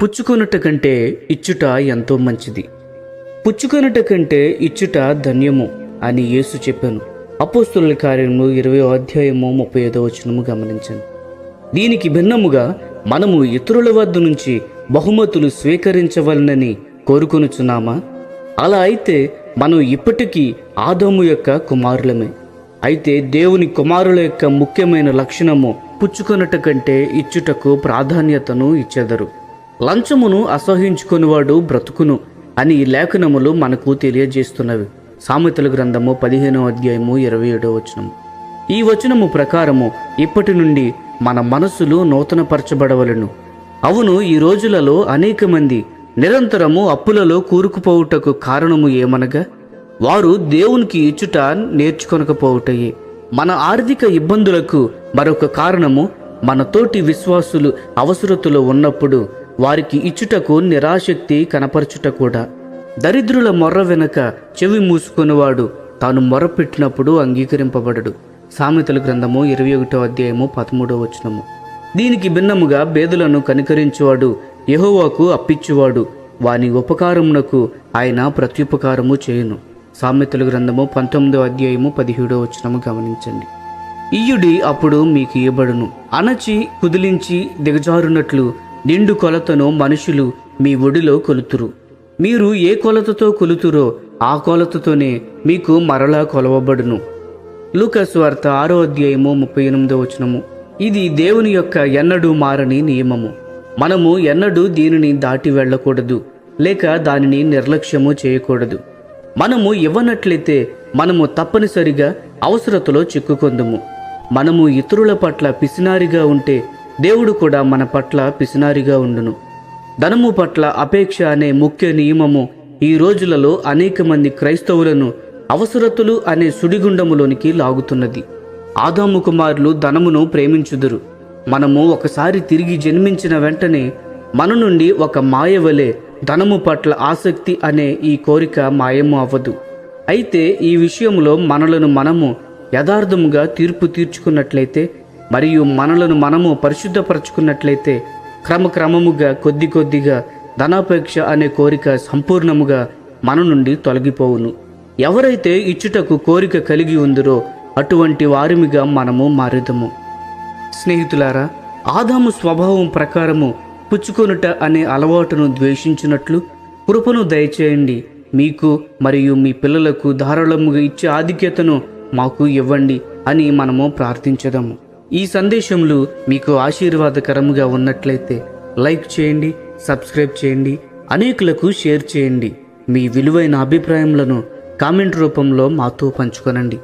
పుచ్చుకొనుట కంటే ఇచ్చుట ఎంతో మంచిది. పుచ్చుకొనుట కంటే ఇచ్చుట ధన్యము అని యేసు చెప్పాను. అపోస్తలుల కార్యము 20వ అధ్యాయము 35వ వచనము గమనించండి. దీనికి భిన్నముగా మనము ఇతరుల వద్ద నుంచి బహుమతులు స్వీకరించవలనని కోరుకొనుచున్నామా? అలా అయితే మనం ఇప్పటికీ ఆదాము యొక్క కుమారులమే. అయితే దేవుని కుమారుల యొక్క ముఖ్యమైన లక్షణము పుచ్చుకొనుట కంటే ఇచ్చుటకు ప్రాధాన్యతను ఇచ్చెదరు. లంచమును అసహించుకునివాడు బ్రతుకును అని లేఖనములు మనకు తెలియజేస్తున్నవి. సామెతల గ్రంథము 15వ అధ్యాయము 27వ వచనము. ఈ వచనము ప్రకారము ఇప్పటి నుండి మన మనస్సులు నూతనపరచబడవలను. అవును, ఈ రోజులలో అనేక మంది నిరంతరము అప్పులలో కూరుకుపోవుటకు కారణము ఏమనగా వారు దేవునికి ఇచ్చుట నేర్చుకొనకపోవుటయే. మన ఆర్థిక ఇబ్బందులకు మరొక కారణము మన తోటి విశ్వాసులు అవసరతలో ఉన్నప్పుడు వారికి ఇచ్చుటకు నిరాశక్తి కనపరచుట కూడా. దరిద్రుల మొర్ర వెనక చెవి మూసుకునేవాడు తాను మొర్రపెట్టినప్పుడు అంగీకరింపబడడు. సామెతల గ్రంథము 21వ అధ్యాయము 13వ వచనము. దీనికి భిన్నముగా బేదలను కనికరించువాడు యెహోవాకు అప్పిచ్చువాడు వాని ఉపకారమునకు ఆయన ప్రత్యుపకారము చేయును. సామెతల గ్రంథము 19వ అధ్యాయము 17వ వచనము గమనించండి. ఇయ్యుడి అప్పుడు మీకు ఇయ్యబడును, అణచి కుదిలించి దిగజారునట్లు నిండు కొలతను మనుషులు మీ ఒడిలో కొలుతురు. మీరు ఏ కొలతతో కొలుతురో ఆ కొలతతోనే మీకు మరలా కొలవబడును. లూకా సువార్త 6వ అధ్యాయము 38వ వచనము. ఇది దేవుని యొక్క ఎన్నడూ మారని నియమము. మనము ఎన్నడూ దీనిని దాటి వెళ్ళకూడదు, లేక దానిని నిర్లక్ష్యము చేయకూడదు. మనము ఇవ్వనట్లయితే మనము తప్పనిసరిగా అవసరతలో చిక్కుకొందుము. మనము ఇతరుల పట్ల పిసినారిగా ఉంటే దేవుడు కూడా మన పట్ల పిసినారిగా ఉండును. ధనము పట్ల అపేక్ష అనే ముఖ్య నియమము ఈ రోజులలో అనేక మంది క్రైస్తవులను అవసరతులు అనే సుడిగుండములోనికి లాగుతున్నది. ఆదాము కుమారులు ధనమును ప్రేమించుదురు. మనము ఒకసారి తిరిగి జన్మించిన వెంటనే మన నుండి ఒక మాయ వలె ధనము పట్ల ఆసక్తి అనే ఈ కోరిక మాయము అవ్వదు. అయితే ఈ విషయంలో మనలను మనము యథార్థముగా తీర్పు తీర్చుకున్నట్లయితే మరియు మనలను మనము పరిశుద్ధపరచుకున్నట్లయితే క్రమక్రమముగా కొద్దిగా ధనాపేక్ష అనే కోరిక సంపూర్ణముగా మన నుండి తొలగిపోవును. ఎవరైతే ఇచ్చుటకు కోరిక కలిగి ఉందిరో అటువంటి వారిమిగా మనము మారేదము. స్నేహితులారా, ఆదాము స్వభావం ప్రకారము పుచ్చుకొనుట అనే అలవాటును ద్వేషించినట్లు కృపను దయచేయండి. మీకు మరియు మీ పిల్లలకు ధారాళముగా ఇచ్చే ఆధిక్యతను మాకు ఇవ్వండి అని మనము ప్రార్థించదాము. ఈ సందేశములు మీకు ఆశీర్వాదకరముగా ఉన్నట్లయితే లైక్ చేయండి, సబ్స్క్రైబ్ చేయండి, అనేకులకు షేర్ చేయండి. మీ విలువైన అభిప్రాయములను కామెంట్ రూపంలో మాతో పంచుకొనండి.